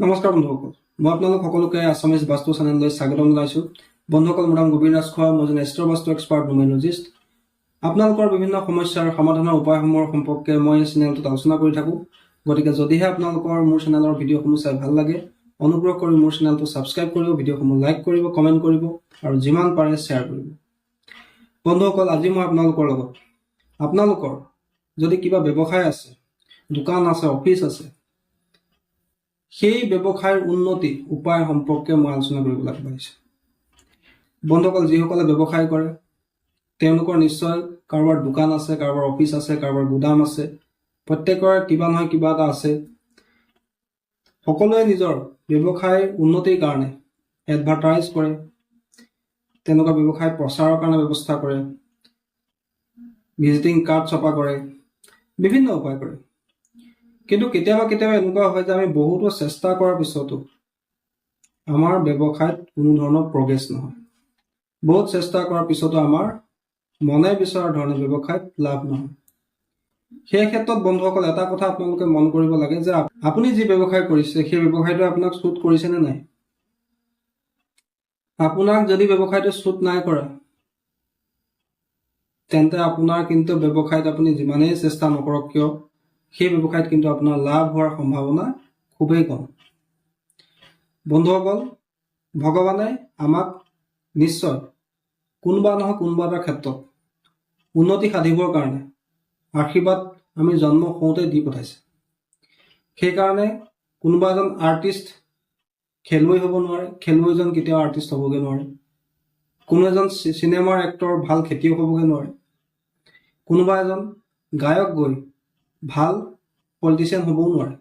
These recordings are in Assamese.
নমস্কাৰ বন্ধুসকল, মই আপোনালোক সকলোকে আছামিজ বাস্তু চেনেললৈ স্বাগতম জনাইছোঁ। বন্ধুসকল, মোৰ নাম গোবিন্দ ৰাজখোৱা। মই এজন এষ্ট্ৰ বাস্তু এক্সপাৰ্ট নিউমেৰলজিষ্ট। আপোনালোকৰ বিভিন্ন সমস্যাৰ সমাধানৰ উপায়সমূহৰ সম্পৰ্কে মই এই চেনেলটোত আলোচনা কৰি থাকোঁ। গতিকে যদিহে আপোনালোকৰ মোৰ চেনেলৰ ভিডিঅ'সমূহ চাই ভাল লাগে, অনুগ্ৰহ কৰি মোৰ চেনেলটো ছাবস্ক্ৰাইব কৰিব, ভিডিঅ'সমূহ লাইক কৰিব, কমেণ্ট কৰিব আৰু যিমান পাৰে শ্বেয়াৰ কৰিব। বন্ধুসকল, আজি মই আপোনালোকৰ যদি কিবা ব্যৱসায় আছে, দোকান আছে, অফিচ আছে, সেই ব্যৱসায়ৰ উন্নতি উপায় সম্পৰ্কে মই আলোচনা কৰিবলৈ আগবাঢ়িছোঁ। বন্ধুসকল, যিসকলে ব্যৱসায় কৰে তেওঁলোকৰ নিশ্চয় কাৰোবাৰ দোকান আছে, কাৰোবাৰ অফিচ আছে, কাৰোবাৰ গুদাম আছে, প্ৰত্যেকৰে কিবা নহয় কিবা এটা আছে। সকলোৱে নিজৰ ব্যৱসায়ৰ উন্নতিৰ কাৰণে এডভাৰটাইজ কৰে, তেনেকুৱা ব্যৱসায় প্ৰচাৰৰ কাৰণে ব্যৱস্থা কৰে, ভিজিটিং কাৰ্ড ছপা কৰে, বিভিন্ন উপায় কৰে। কিন্তু কেতিয়াবা এনেকুৱা হয় যে আমি বহুতো চেষ্টা কৰাৰ পিছতো আমাৰ ব্যৱসায়ত কোনো ধৰণৰ প্ৰগ্ৰেছ নহয়। বহুত চেষ্টা কৰাৰ পিছতো আমাৰ মনে বিচৰা ধৰণে ব্যৱসায়ত লাভ নহয়। সেই ক্ষেত্ৰত বন্ধুসকল, এটা কথা আপোনালোকে মন কৰিব লাগে যে আপুনি যি ব্যৱসায় কৰিছে সেই ব্যৱসায়টো আপোনাক শ্বুট কৰিছে নে নাই। আপোনাক যদি ব্যৱসায়টো শ্বুট নাই কৰা, তেন্তে আপোনাৰ কিন্তু ব্যৱসায়ত আপুনি যিমানেই চেষ্টা নকৰক কিয়, সেই ব্যৱসায়ত কিন্তু আপোনাৰ লাভ হোৱাৰ সম্ভাৱনা খুবেই কম। বন্ধুসকল, ভগৱানে আমাক নিশ্চয় কোনোবা নহয় কোনোবা এটা ক্ষেত্ৰত উন্নতি সাধিবৰ কাৰণে আশীৰ্বাদ আমি জন্ম হওঁতে দি পঠাইছে। সেইকাৰণে কোনোবা এজন আৰ্টিষ্ট খেলুৱৈ হ'ব নোৱাৰে, খেলুৱৈজন কেতিয়াও আৰ্টিষ্ট হ'বগৈ নোৱাৰে। কোনো এজন চিনেমাৰ এক্টৰ ভাল খেতিয়ক হ'বগৈ নোৱাৰে। কোনোবা এজন গায়ক গৈ ভাল পলিটিচিয়ান হ'বও নোৱাৰে।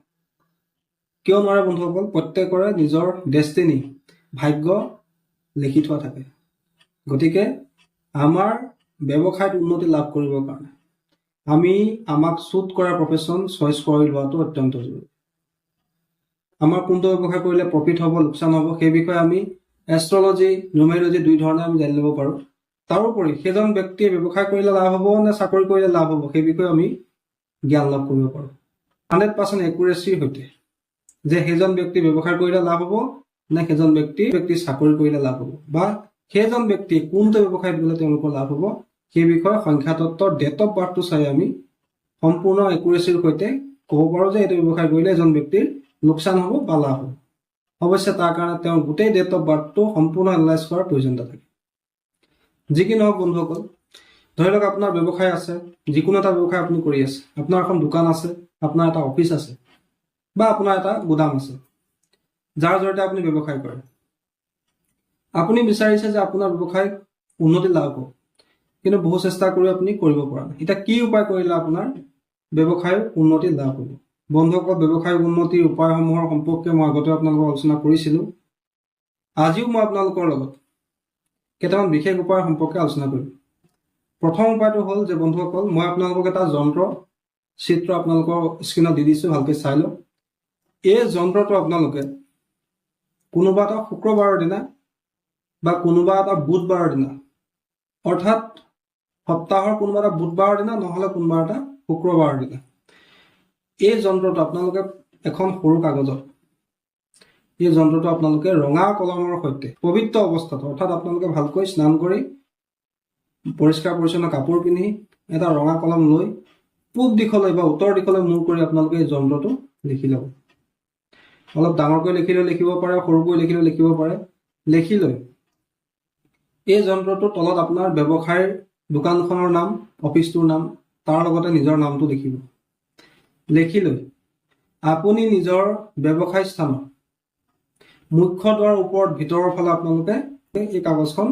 কিয় নোৱাৰে বন্ধুসকল? প্ৰত্যেকৰে নিজৰ ডেষ্টিনি, ভাগ্য লিখি থোৱা থাকে। গতিকে আমাৰ ব্যৱসায়ত উন্নতি লাভ কৰিবৰ কাৰণে আমি আমাক শ্বুট কৰা প্ৰফেশ্যন চইচ কৰি লোৱাটো অত্যন্ত জৰুৰী। আমাৰ কোনটো ব্যৱসায় কৰিলে প্ৰফিট হ'ব, লোকচান হ'ব, সেই বিষয়ে আমি এষ্ট্ৰলজি, নিউমেৰলজি দুই ধৰণে আমি জানি ল'ব পাৰোঁ। তাৰোপৰি সেইজন ব্যক্তিয়ে ব্যৱসায় কৰিলে লাভ হ'ব নে চাকৰি কৰিলে লাভ হ'ব, সেই বিষয়ে আমি জ্ঞান লাভ কৰিব পাৰোঁ 100% একুৰেচিৰ সৈতে, যে সেইজন ব্যক্তি ব্যৱসায় কৰিলে লাভ হ'ব নে সেইজন ব্যক্তি চাকৰি কৰিলে লাভ হ'ব, বা সেইজন ব্যক্তি কোনটো ব্যৱসায়ত গ'লে তেওঁলোকৰ লাভ হ'ব, সেই বিষয়ে সংখ্যাতত্বৰ ডেট অফ বাৰ্থটো চাই আমি সম্পূৰ্ণ একুৰেচিৰ সৈতে ক'ব পাৰোঁ যে এইটো ব্যৱসায় কৰিলে এজন ব্যক্তিৰ লোকচান হ'ব বা লাভ হ'ব। অৱশ্যে তাৰ কাৰণে তেওঁৰ গোটেই ডেট অফ বাৰ্থটো সম্পূৰ্ণ এনালাইজ কৰাৰ প্ৰয়োজনীয়তা থাকে। যি কি নহওক বন্ধুসকল, ধৰি লওক আপোনাৰ ব্যৱসায় আছে, যিকোনো এটা ব্যৱসায় আপুনি কৰি আছে, আপোনাৰ এখন দোকান আছে, আপোনাৰ এটা অফিচ আছে, বা আপোনাৰ এটা গুদাম আছে, যাৰ জৰিয়তে আপুনি ব্যৱসায় কৰে। আপুনি বিচাৰিছে যে আপোনাৰ ব্যৱসায় উন্নতি লাভ হওক, কিন্তু বহু চেষ্টা কৰি আপুনি কৰিব পৰা নাই। এতিয়া কি উপায় কৰিলে আপোনাৰ ব্যৱসায়ৰ উন্নতি লাভ হ'ব? বন্ধুসকল, ব্যৱসায়িক উন্নতিৰ উপায়সমূহৰ সম্পৰ্কে মই আগতে আপোনালোকক আলোচনা কৰিছিলোঁ। আজিও মই আপোনালোকৰ লগত কেইটামান বিশেষ উপায়ৰ সম্পৰ্কে আলোচনা কৰিম। প্ৰথম উপায়টো হ'ল যে বন্ধুসকল, মই আপোনালোকক এটা যন্ত্ৰ চিত্ৰ আপোনালোকৰ স্ক্ৰীণত দি দিছোঁ, ভালকৈ চাই লওক। এই যন্ত্ৰটো আপোনালোকে কোনোবা এটা শুক্ৰবাৰৰ দিনা বা কোনোবা এটা বুধবাৰৰ দিনা, অৰ্থাৎ সপ্তাহৰ কোনোবা এটা বুধবাৰৰ দিনা নহ'লে কোনোবা এটা শুক্ৰবাৰৰ দিনা, এই যন্ত্ৰটো আপোনালোকে এখন সৰু কাগজত, এই যন্ত্ৰটো আপোনালোকে ৰঙা কলমৰ সৈতে পবিত্ৰ অৱস্থাত, অৰ্থাৎ আপোনালোকে ভালকৈ স্নান কৰি পৰিষ্কাৰ পৰিচ্ছন্ন কাপোৰ পিন্ধি এটা ৰঙা কলম লৈ পূব দিশলৈ বা উত্তৰ দিশলৈ মূৰ কৰি আপোনালোকে এই যন্ত্ৰটো লিখি ল'ব। অলপ ডাঙৰকৈ লিখিলেও লিখিব পাৰে, সৰুকৈ লিখিলেও লিখিব পাৰে। লিখি লৈ এই যন্ত্ৰটোৰ তলত আপোনাৰ ব্যৱসায়ৰ দোকানখনৰ নাম, অফিচটোৰ নাম, তাৰ লগতে নিজৰ নামটো লিখিব। লিখি লৈ আপুনি নিজৰ ব্যৱসায় স্থানৰ মুখ্য দুৱাৰৰ ওপৰত ভিতৰৰ ফালে আপোনালোকে এই কাগজখন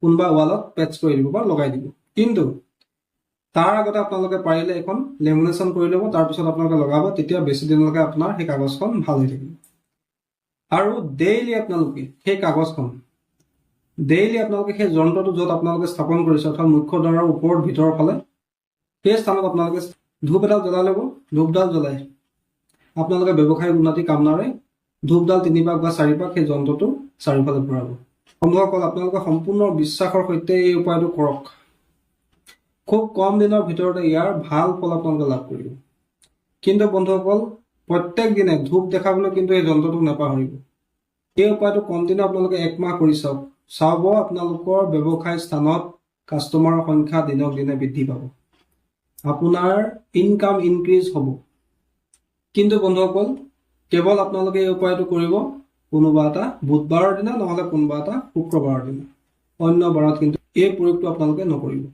কোনোবা ৱালত পেষ্ট কৰি দিব বা লগাই দিব। কিন্তু তাৰ আগতে আপোনালোকে পাৰিলে এখন লেমিনেশ্যন কৰি ল'ব, তাৰপিছত আপোনালোকে লগাব। তেতিয়া বেছি দিনলৈকে আপোনাৰ সেই কাগজখন ভাল হৈ থাকিব। আৰু ডেইলি আপোনালোকে সেই কাগজখন, ডেইলি আপোনালোকে সেই যন্ত্ৰটো য'ত আপোনালোকে স্থাপন কৰিছে, অৰ্থাৎ মুখ্য দ্বাৰৰ ওপৰত ভিতৰৰ ফালে, সেই স্থানত আপোনালোকে ধূপ এডাল জ্বলাই ল'ব। ধূপডাল জ্বলাই আপোনালোকে ব্যৱসায়িক উন্নতি কামনাৰে ধূপডাল 3 পাক বা 4 পাক সেই যন্ত্ৰটো চাৰিওফালে ঘূৰাব। বন্ধুসকল, আপোনালোকে সম্পূৰ্ণ বিশ্বাসৰ সৈতে এই উপায়টো কৰক। খুব কম দিনৰ ভিতৰতে ইয়াৰ ভাল ফল আপোনালোকে লাভ কৰিব। কিন্তু বন্ধুসকল, প্ৰত্যেক দিনে ধূপ দেখাবলৈ কিন্তু এই যন্ত্ৰটোক নাপাহৰিব। এই উপায়টো কণ্টিনিউ আপোনালোকে 1 মাহ কৰি চাওক। চাব আপোনালোকৰ ব্যৱসায় স্থানত কাষ্টমাৰৰ সংখ্যা দিনক দিনে বৃদ্ধি পাব, আপোনাৰ ইনকাম ইনক্ৰিজ হ'ব। কিন্তু বন্ধুসকল, কেৱল আপোনালোকে এই উপায়টো কৰিব কোনোবা এটা বুধবাৰৰ দিনা নহ'লে কোনোবা এটা শুক্ৰবাৰৰ দিনা। অন্য বাৰত কিন্তু এই প্ৰয়োগটো আপোনালোকে নকৰিব।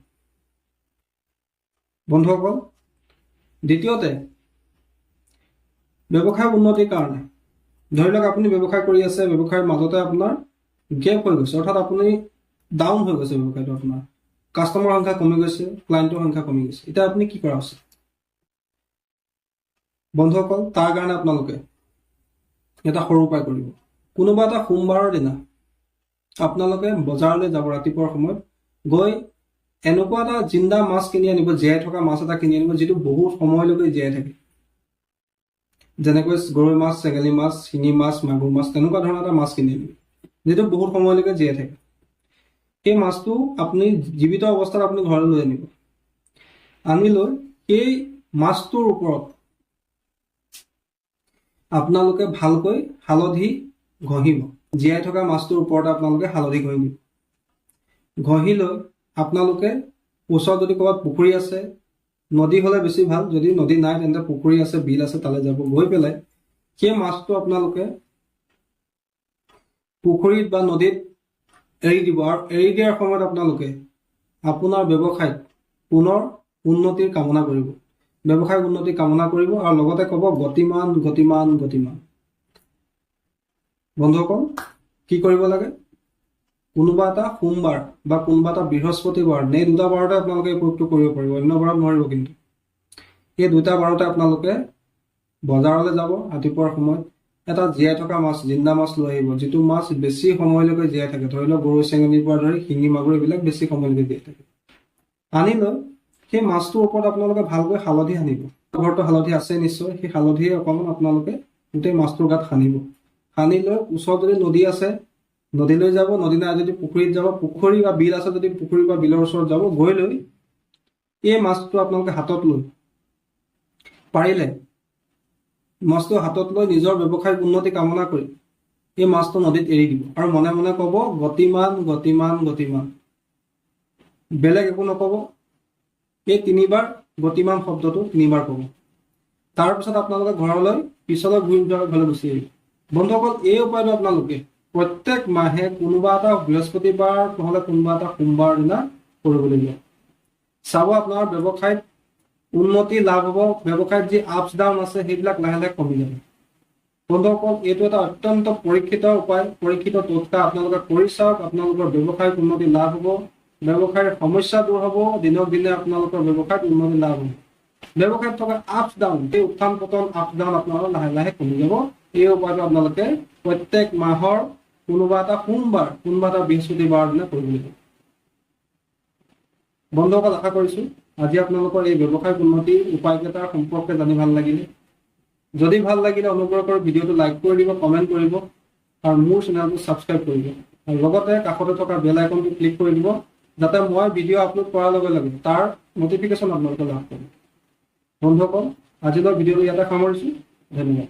বন্ধুসকল, দ্বিতীয়তে, ব্যৱসায় উন্নতিৰ কাৰণে ধৰি লওক আপুনি ব্যৱসায় কৰি আছে, ব্যৱসায়ৰ মাজতে আপোনাৰ গেপ হৈ গৈছে, অৰ্থাৎ আপুনি ডাউন হৈ গৈছে, ব্যৱসায়টো আপোনাৰ কাষ্টমাৰৰ সংখ্যা কমি গৈছে, ক্লায়েণ্টৰ সংখ্যা কমি গৈছে। এতিয়া আপুনি কি কৰা উচিত? বন্ধুসকল, তাৰ কাৰণে আপোনালোকে এটা সৰু উপায় কৰিব। কোনোবা এটা সোমবাৰৰ দিনা আপোনালোকে বজাৰলৈ যাব, ৰাতিপুৱাৰ সময়ত গৈ এনেকুৱা এটা জিন্দা মাছ কিনি আনিব, জীয়াই থকা মাছ এটা কিনি আনিব, যিটো বহুত সময়লৈকে জীয়াই থাকে। যেনেকৈ গৰৈ মাছ, চেঙেলী মাছ, শিঙি মাছ, মাগুৰ মাছ, তেনেকুৱা ধৰণৰ এটা মাছ কিনি আনিব, যিটো বহুত সময়লৈকে জীয়াই থাকে। সেই মাছটো আপুনি জীৱিত অৱস্থাত আপুনি ঘৰলৈ লৈ আনিব। আনি লৈ সেই মাছটোৰ ওপৰত আপোনালোকে ভালকৈ হালধি ঘঁহিব। জীয়াই থকা মাছটোৰ ওপৰতে আপোনালোকে হালধি ঘঁহি দিব। ঘঁহি লৈ আপোনালোকে ওচৰত যদি ক'ৰবাত পুখুৰী আছে, নদী হ'লে বেছি ভাল, যদি নদী নাই তেন্তে পুখুৰী আছে, বিল আছে, তালৈ যাব। গৈ পেলাই সেই মাছটো আপোনালোকে পুখুৰীত বা নদীত এৰি দিব। আৰু এৰি দিয়াৰ সময়ত আপোনালোকে আপোনাৰ ব্যৱসায়ত পুনৰ উন্নতিৰ কামনা কৰিব, ব্যৱসায় উন্নতি কামনা কৰিব, আৰু লগতে ক'ব গতিমান গতিমান গতিমান। বন্ধুসকল, কি কৰিব লাগে? কোনোবা এটা সোমবাৰ বা কোনোবা এটা বৃহস্পতিবাৰ, নে দুটা বাৰতে আপোনালোকে এই প্ৰয়োগটো কৰিব পাৰিব, অন্য বাৰত নোৱাৰিব। কিন্তু এই দুটা বাৰতে আপোনালোকে বজাৰলৈ যাব, ৰাতিপুৱাৰ সময়ত এটা জীয়াই থকা মাছ, জিন্দা মাছ লৈ আহিব, যিটো মাছ বেছি সময়লৈকে জীয়াই থাকে। ধৰি লওক গৰৈ চেঙেলীৰ পৰা ধৰি শিঙি মাগুৰ এইবিলাক বেছি সময়লৈকে জীয়াই থাকে। আনি লৈ সেই মাছটোৰ ওপৰত আপোনালোকে ভালকৈ হালধি সানিব। ঘৰতো হালধি আছে নিশ্চয়, সেই হালধি অকণমান আপোনালোকে গোটেই মাছটোৰ গাত সানিব। সানি লৈ ওচৰত যদি নদী আছে, নদীলৈ যাব, নদী নাই যদি পুখুৰীত যাব, পুখুৰী বা বিল আছে যদি পুখুৰী বা বিলৰ ওচৰত যাব। গৈ লৈ এই মাছটো আপোনালোকে হাতত লৈ, পাৰিলে মাছটো হাতত লৈ নিজৰ ব্যৱসায়িক উন্নতি কামনা কৰি এই মাছটো নদীত এৰি দিব, আৰু মনে মনে ক'ব গতিমান গতিমান গতিমান। বেলেগ একো নক'ব, এই 3 বাৰ গতিমান শব্দটো 3 বাৰ ক'ব। তাৰপিছত আপোনালোকে ঘৰলৈ পিছলৈ ঘৰলৈ গুচি আহিব। বন্ধুসকল, এই উপায়টো আপোনালোকে প্ৰত্যেক মাহে কোনোবা এটা বৃহস্পতিবাৰ নহ'লে কোনোবা এটা সোমবাৰ দিনা কৰিবলৈ দিয়ে। চাব আপোনাৰ ব্যৱসায়ত উন্নতি লাভ হ'ব, ব্যৱসায়ত যি আপছ ডাউন আছে সেইবিলাক লাহে লাহে কমি যাব। বন্ধুসকল, এইটো এটা অত্যন্ত পৰীক্ষিত উপায়, পৰীক্ষিত টোটকা। আপোনালোকে কৰি চাওক, আপোনালোকৰ ব্যৱসায়ত উন্নতি লাভ হ'ব, ব্যৱসায়ৰ সমস্যা দূৰ হ'ব, দিনক দিনে আপোনালোকৰ ব্যৱসায়ত উন্নতি লাভ হ'ব। ব্যৱসায়ত থকা আপছ ডাউন, সেই উত্থান পতন আপছ ডাউন আপোনালোকৰ লাহে লাহে কমি যাব। এই উপায়টো আপোনালোকে প্ৰত্যেক মাহৰ কোনোবা এটা সোমবাৰ, কোনোবা এটা বৃহস্পতিবাৰৰ দিনা কৰিব লাগিব। বন্ধুসকল, আশা কৰিছো আজি আপোনালোকৰ এই ব্যৱসায়িক উন্নতিৰ উপায়কেইটাৰ সম্পৰ্কে জানি ভাল লাগিলে। যদি ভাল লাগিলে অনুগ্ৰহ কৰি ভিডিঅ'টো লাইক কৰি দিব, কমেণ্ট কৰিব, আৰু মোৰ চেনেলটো ছাবস্ক্ৰাইব কৰিব, আৰু লগতে কাষতে থকা বেল আইকনটো ক্লিক কৰি দিব, যাতে মই ভিডিঅ' আপলোড কৰাৰ লগে লগে তাৰ নটিফিকেশ্যন আপোনালোকে লাভ কৰিব। বন্ধুসকল, আজিলৈ ভিডিঅ'টো ইয়াতে সামৰিছোঁ। ধন্যবাদ।